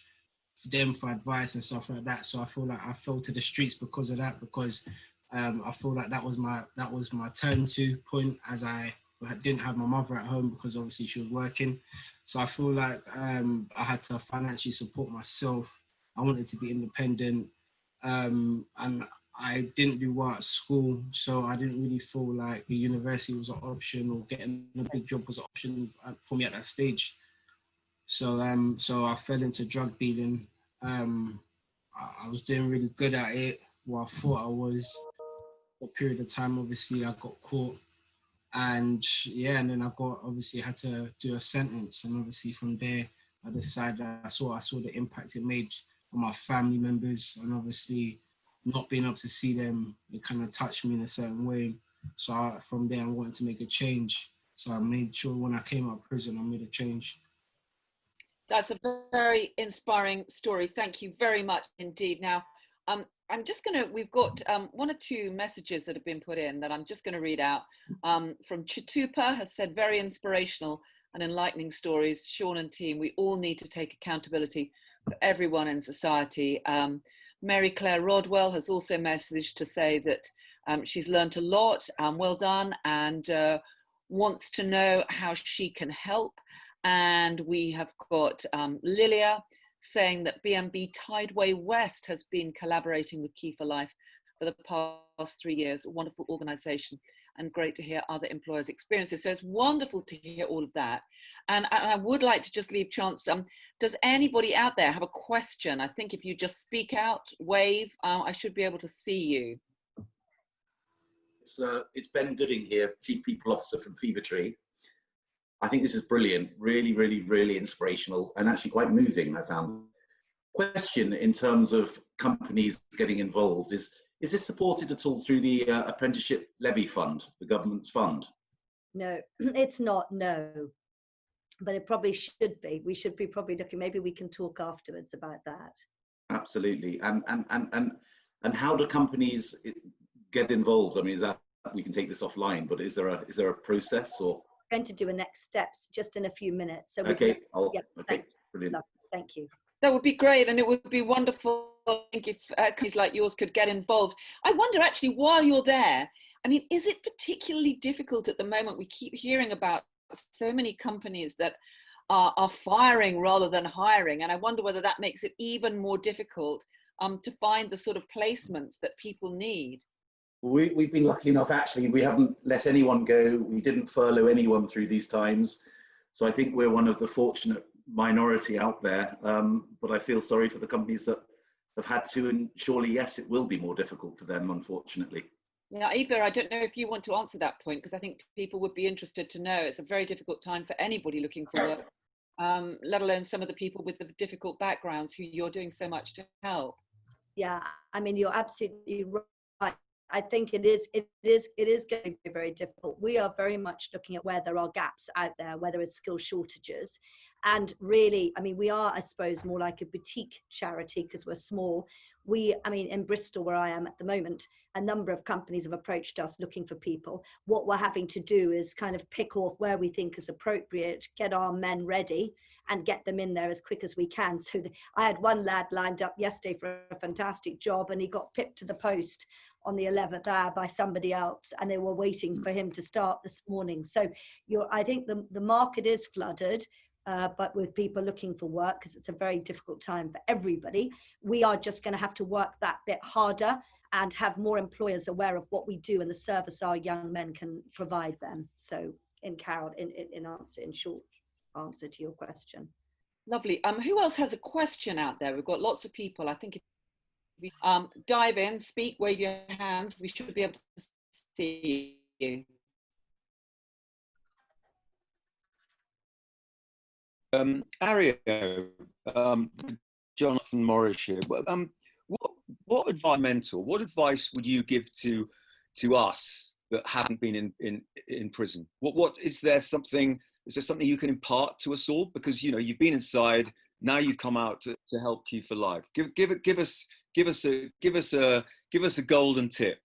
them for advice and stuff like that. So I feel like I fell to the streets because of that, because I feel like that was my turn to point, as I didn't have my mother at home because obviously she was working. So I feel like I had to financially support myself. I wanted to be independent, and I didn't do well at school, so I didn't really feel like the university was an option, or getting a big job was an option for me at that stage. So I fell into drug dealing. I was doing really good at it. Well, I thought I was. For a period of time, obviously, I got caught, and yeah, and then I had to do a sentence, and obviously from there, I decided I saw the impact it made on my family members, and obviously not being able to see them, it kind of touched me in a certain way. So from there, I wanted to make a change. So I made sure when I came out of prison, I made a change. That's a very inspiring story. Thank you very much indeed. Now, I'm just going to, we've got one or two messages that have been put in that I'm just going to read out. From Chitupa has said, very inspirational and enlightening stories. Sean and team, we all need to take accountability for everyone in society. Mary Claire Rodwell has also messaged to say that she's learned a lot, well done, and wants to know how she can help. And we have got Lilia saying that BNB Tideway West has been collaborating with Key4Life for the past 3 years. A wonderful organisation, and great to hear other employers' experiences. So it's wonderful to hear all of that. And I would like to just leave chance. Does anybody out there have a question? I think if you just speak out, wave, I should be able to see you. It's Ben Gooding here, Chief People Officer from Fevertree. I think this is brilliant, really, really, really inspirational, and actually quite moving, I found. Question in terms of companies getting involved is this supported at all through the Apprenticeship Levy Fund, the government's fund? No, it's not, no. But it probably should be. We should be probably looking, maybe we can talk afterwards about that. Absolutely. And how do companies get involved? I mean, is that, we can take this offline, but is there a process or? Going to do a next steps just in a few minutes. So okay, okay, brilliant. Thank you. That would be great, and it would be wonderful, I think, if companies like yours could get involved. I wonder, actually, while you're there, I mean, is it particularly difficult at the moment? We keep hearing about so many companies that are firing rather than hiring, and I wonder whether that makes it even more difficult to find the sort of placements that people need. We've been lucky enough, actually, we haven't let anyone go. We didn't furlough anyone through these times. So I think we're one of the fortunate minority out there. But I feel sorry for the companies that have had to, and surely, yes, it will be more difficult for them, unfortunately. Yeah, Eva, I don't know if you want to answer that point, because I think people would be interested to know. It's a very difficult time for anybody looking for work, let alone some of the people with the difficult backgrounds who you're doing so much to help. Yeah, I mean, you're absolutely right. I think it is going to be very difficult. We are very much looking at where there are gaps out there, where there is skill shortages. And really, I mean, we are, I suppose, more like a boutique charity because we're small. I mean, in Bristol, where I am at the moment, a number of companies have approached us looking for people. What we're having to do is kind of pick off where we think is appropriate, get our men ready and get them in there as quick as we can. So I had one lad lined up yesterday for a fantastic job, and he got pipped to the post on the 11th hour by somebody else, and they were waiting for him to start this morning. So I think the market is flooded, but with people looking for work, because it's a very difficult time for everybody. We are just going to have to work that bit harder and have more employers aware of what we do and the service our young men can provide them. So Carol, in short answer to your question. Lovely. Who else has a question out there? We've got lots of people. I think if we dive in, speak, wave your hands, we should be able to see you. Ario, Jonathan Morris here. What advice would you give to us that haven't been in prison? What is there something you can impart to us all? Because you've been inside, now you've come out to help Key4Life. Give us a golden tip.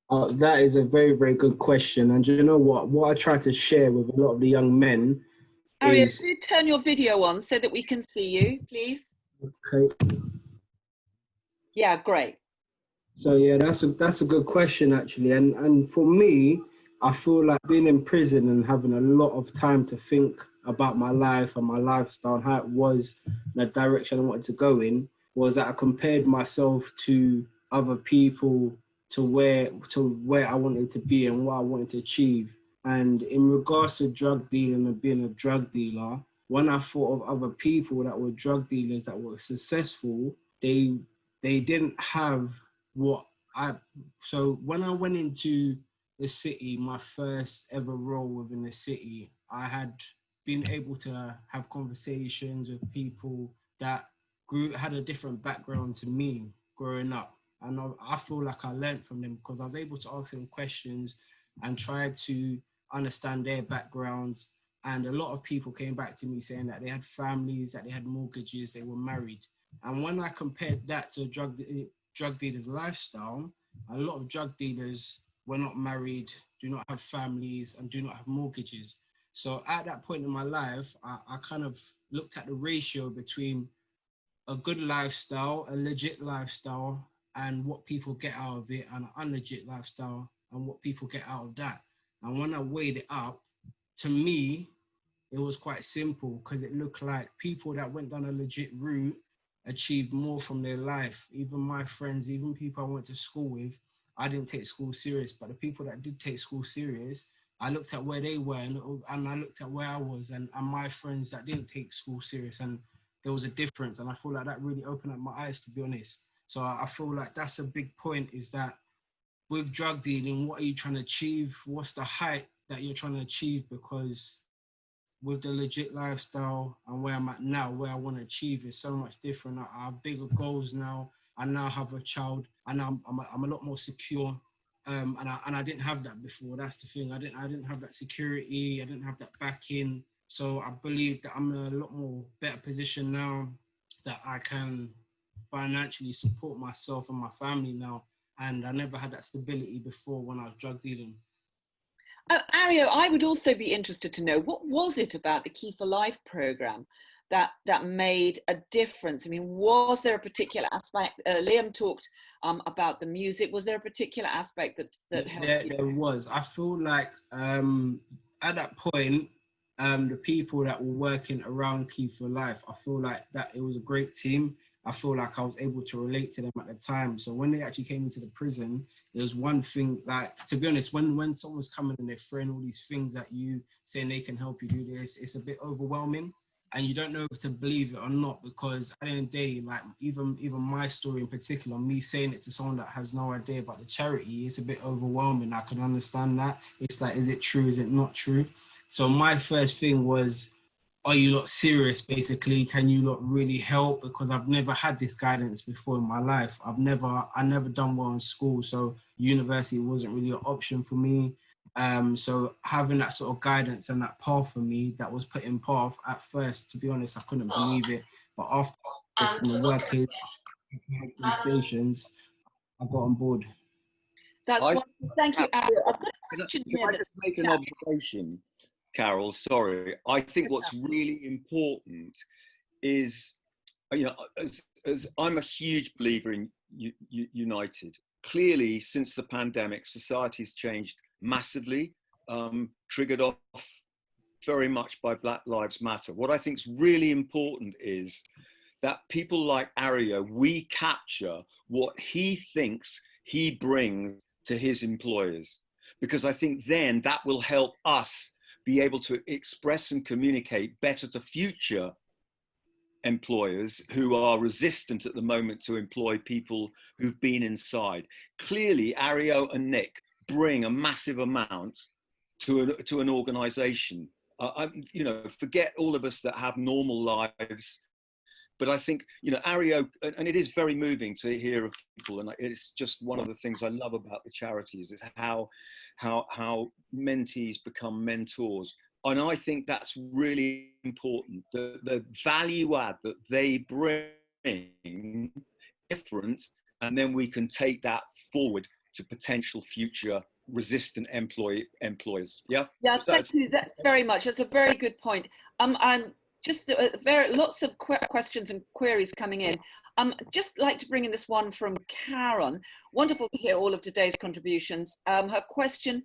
That is a very, very good question. And you know what I try to share with a lot of the young men Ario, is... do turn your video on so that we can see you, please. Okay. Yeah, great. So yeah, that's a good question actually. And for me, I feel like being in prison and having a lot of time to think about my life and my lifestyle and how it was, the direction I wanted to go in, was that I compared myself to other people to where I wanted to be and what I wanted to achieve. And in regards to drug dealing and being a drug dealer, when I thought of other people that were drug dealers that were successful, they didn't have what I... So when I went into the city, my first ever role within the city, I had been able to have conversations with people that had a different background to me growing up. And I feel like I learned from them because I was able to ask them questions and try to understand their backgrounds. And a lot of people came back to me saying that they had families, that they had mortgages, they were married. And when I compared that to a drug dealer's lifestyle, a lot of drug dealers were not married, do not have families, and do not have mortgages. So at that point in my life, I kind of looked at the ratio between a good lifestyle, a legit lifestyle, and what people get out of it, and an unlegit lifestyle, and what people get out of that. And when I weighed it up, to me, it was quite simple because it looked like people that went down a legit route achieved more from their life. Even my friends, even people I went to school with, I didn't take school serious, but the people that did take school serious, I looked at where they were and I looked at where I was and my friends that didn't take school serious, and there was a difference. And I feel like that really opened up my eyes, to be honest. So I feel like that's a big point, is that with drug dealing, what are you trying to achieve? What's the height that you're trying to achieve? Because with the legit lifestyle and where I'm at now, where I want to achieve is so much different. I have bigger goals now. I now have a child, and I'm a lot more secure. And I didn't have that before. That's the thing. I didn't have that security. I didn't have that backing. So I believe that I'm in a lot more better position now, that I can financially support myself and my family now. And I never had that stability before when I was drug dealing. Ario, I would also be interested to know, what was it about the Key4Life program that made a difference? I mean, was there a particular aspect? Liam talked about the music. Was there a particular aspect that helped you? There was. I feel like at that point, the people that were working around Key4Life, I feel like that it was a great team. I feel like I was able to relate to them at the time. So when they actually came into the prison, there was one thing, like, to be honest, when someone's coming and they're throwing all these things at you, saying they can help you do this, it's a bit overwhelming. And you don't know if to believe it or not, because at the end of the day, like even my story in particular, me saying it to someone that has no idea about the charity, it's a bit overwhelming. I can understand that. It's like, is it true? Is it not true? So my first thing was, are you lot serious, basically? Can you lot really help? Because I've never had this guidance before in my life. I never done well in school, so university wasn't really an option for me. So having that sort of guidance and that path for me that was put in path, at first, to be honest, I couldn't believe it. But after from the working conversations, I got on board. That's wonderful. Thank you, Ario. I've got a question here. Can I just make an observation, Carol? Sorry. I think what's really important is, as I'm a huge believer in United. Clearly, since the pandemic, society's changed massively, triggered off very much by Black Lives Matter. What I think is really important is that people like Ario, we capture what he thinks he brings to his employers, because I think then that will help us be able to express and communicate better to future employers who are resistant at the moment to employ people who've been inside. Clearly, Ario and Nick bring a massive amount to an organization. You know, forget all of us that have normal lives, but I think, you know, Ario, and it is very moving to hear of people, and it's just one of the things I love about the charities is how mentees become mentors. And I think that's really important. The value add that they bring different, and then we can take that forward to potential future resistant employers. Yeah. Yeah, thank you very much. That's a very good point. I'm just lots of questions and queries coming in. Just like to bring in this one from Karen. Wonderful to hear all of today's contributions. Her question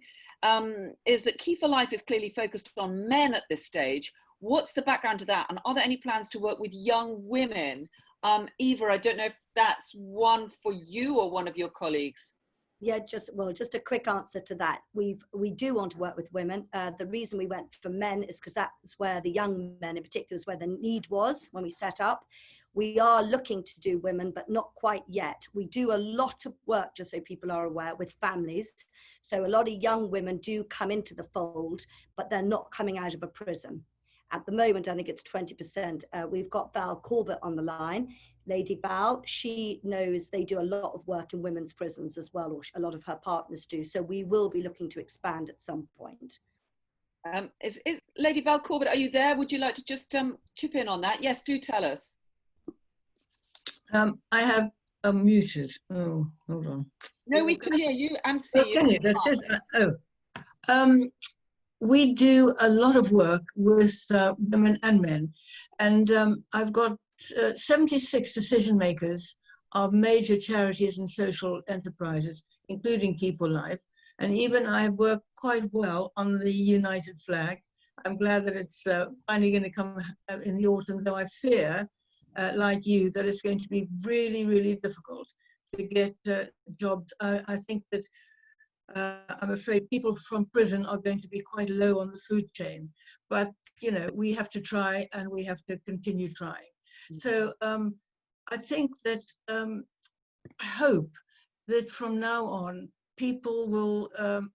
is that Key4Life is clearly focused on men at this stage. What's the background to that? And are there any plans to work with young women? Eva, I don't know if that's one for you or one of your colleagues. Yeah, just a quick answer to that. We do want to work with women. The reason we went for men is because that's where the young men in particular is where the need was when we set up. We are looking to do women, but not quite yet. We do a lot of work, just so people are aware, with families. So a lot of young women do come into the fold, but they're not coming out of a prison. At the moment, I think it's 20%. We've got Val Corbett on the line. Lady Val, she knows they do a lot of work in women's prisons as well, or a lot of her partners do. So we will be looking to expand at some point. Is Lady Val Corbett, are you there? Would you like to just chip in on that? Yes, do tell us. I have muted. Oh, hold on. No, we can hear you and see you. Can you? That's just, we do a lot of work with women and men, and I've got 76 decision makers of major charities and social enterprises, including Key4Life, and even I have worked quite well on the United Flag. I'm glad that it's finally going to come in the autumn, though I fear, like you, that it's going to be really, really difficult to get jobs. I think that I'm afraid people from prison are going to be quite low on the food chain, but you know, we have to try and we have to continue trying. So I think that I hope that from now on people will.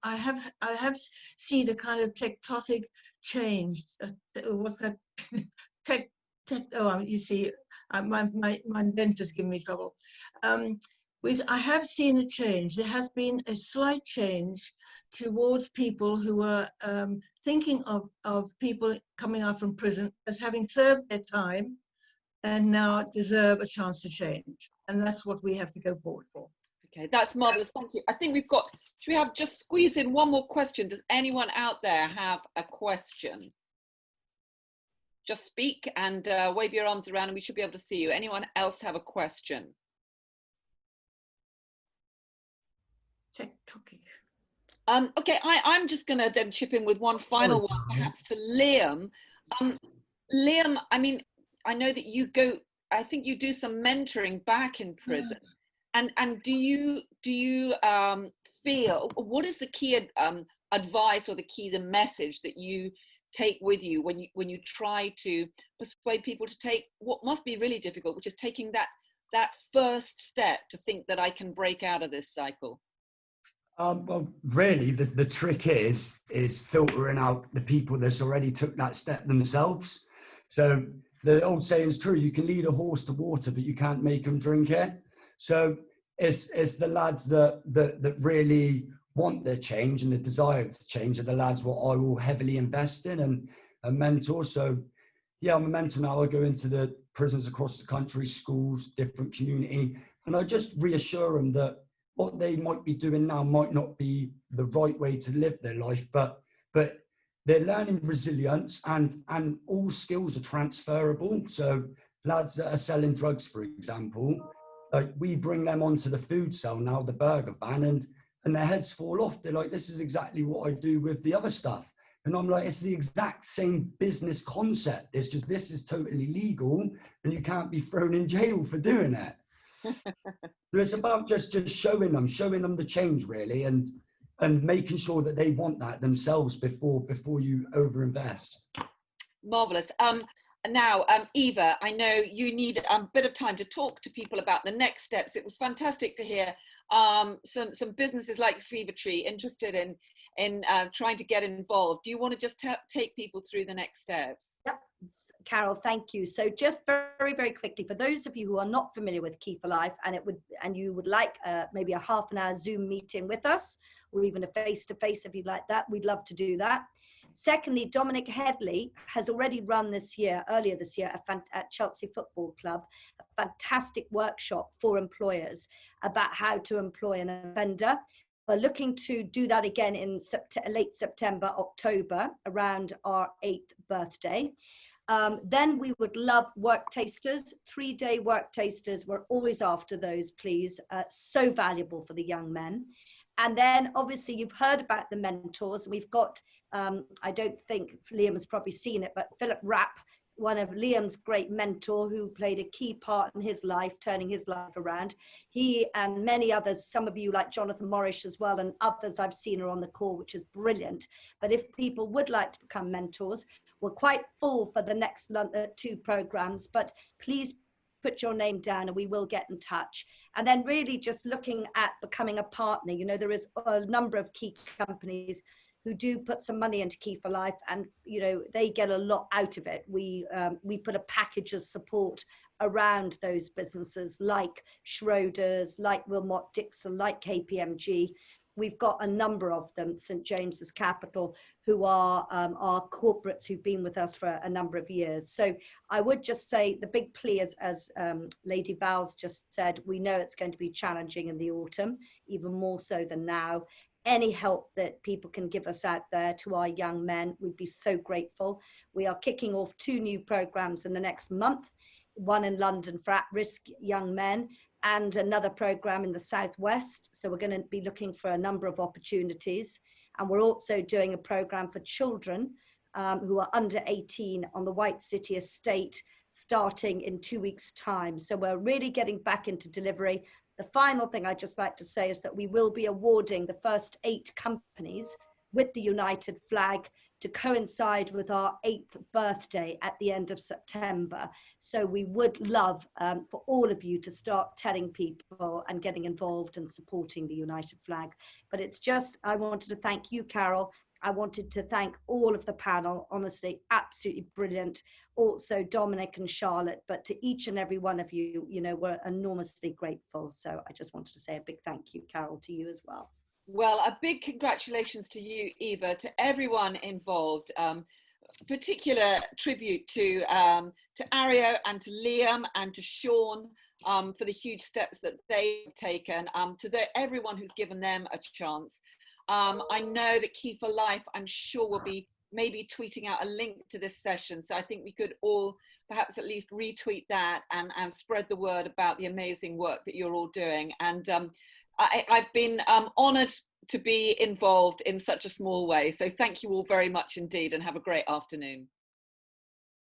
I have seen a kind of tectonic change. What's that? You see, my dentist giving me trouble. I have seen a change. There has been a slight change towards people who are thinking of people coming out from prison as having served their time and now deserve a chance to change. And that's what we have to go forward for. Okay, that's marvellous. Thank you. I think we've got, should we have just squeeze in one more question? Does anyone out there have a question? Just speak and wave your arms around and we should be able to see you. Anyone else have a question? Okay, I'm just going to then chip in with one final one, perhaps to Liam. Liam, I mean, I know that you go, I think you do some mentoring back in prison. And do you feel, what is the key advice or the message that you take with you when you try to persuade people to take what must be really difficult, which is taking that first step to think that I can break out of this cycle? Well, really, the trick is filtering out the people that's already took that step themselves. So the old saying's true: you can lead a horse to water, but you can't make them drink it. So it's the lads that really want the change and the desire to change are the lads what I will heavily invest in and mentor. So yeah, I'm a mentor now. I go into the prisons across the country, schools, different community, and I just reassure them that what they might be doing now might not be the right way to live their life, but they're learning resilience and all skills are transferable. So lads that are selling drugs, for example, like we bring them onto the food cell now, the burger van, and their heads fall off. They're like, this is exactly what I do with the other stuff. And I'm like, it's the exact same business concept. It's just, this is totally legal and you can't be thrown in jail for doing it. So it's about just showing them the change really. And and making sure that they want that themselves before you overinvest. Marvelous. Now, Eva, I know you need a bit of time to talk to people about the next steps. It was fantastic to hear some businesses like Fever Tree interested in trying to get involved. Do you want to just take people through the next steps? Yep. Carol, thank you. So just very, very quickly, for those of you who are not familiar with Key4Life and you would like maybe a half an hour Zoom meeting with us, or even a face-to-face if you'd like that, we'd love to do that. Secondly, Dominic Headley has already run earlier this year at Chelsea Football Club, a fantastic workshop for employers about how to employ an offender. We're looking to do that again in late September, October, around our 8th birthday. Then we would love work tasters, 3-day work tasters. We're always after those, please. So valuable for the young men. And then obviously you've heard about the mentors. We've got, I don't think Liam has probably seen it, but Philip Rapp, one of Liam's great mentor who played a key part in his life, turning his life around. He and many others, some of you like Jonathan Morris as well, and others I've seen are on the call, which is brilliant. But if people would like to become mentors, we're quite full for the next 2 programs, but please put your name down and we will get in touch. And then really just looking at becoming a partner. You know, there is a number of key companies who do put some money into Key4Life, and you know they get a lot out of it. We put a package of support around those businesses like Schroders, like Wilmot Dixon, like KPMG. We've got a number of them, St James's Capital, who are our corporates who've been with us for a number of years. So I would just say the big plea, as Lady Val's just said, we know it's going to be challenging in the autumn, even more so than now. Any help that people can give us out there to our young men, we'd be so grateful. We are kicking off 2 new programs in the next month, one in London for at-risk young men and another program in the Southwest. So we're going to be looking for a number of opportunities. And we're also doing a program for children who are under 18 on the White City estate starting in 2 weeks' time. So we're really getting back into delivery. The final thing I'd just like to say is that we will be awarding the first 8 companies with the United flag to coincide with our 8th birthday at the end of September. So we would love for all of you to start telling people and getting involved and supporting the United flag. But it's just, I wanted to thank you, Carol. I wanted to thank all of the panel, honestly, absolutely brilliant. Also Dominic and Charlotte, but to each and every one of you, you know, we're enormously grateful. So I just wanted to say a big thank you, Carol, to you as well. Well, a big congratulations to you, Eva, to everyone involved. Particular tribute to Ario and to Liam and to Sean for the huge steps that they've taken, to everyone who's given them a chance. I know that Key4Life, I'm sure, will be maybe tweeting out a link to this session. So I think we could all perhaps at least retweet that and spread the word about the amazing work that you're all doing. And I've been honoured to be involved in such a small way. So thank you all very much indeed, and have a great afternoon.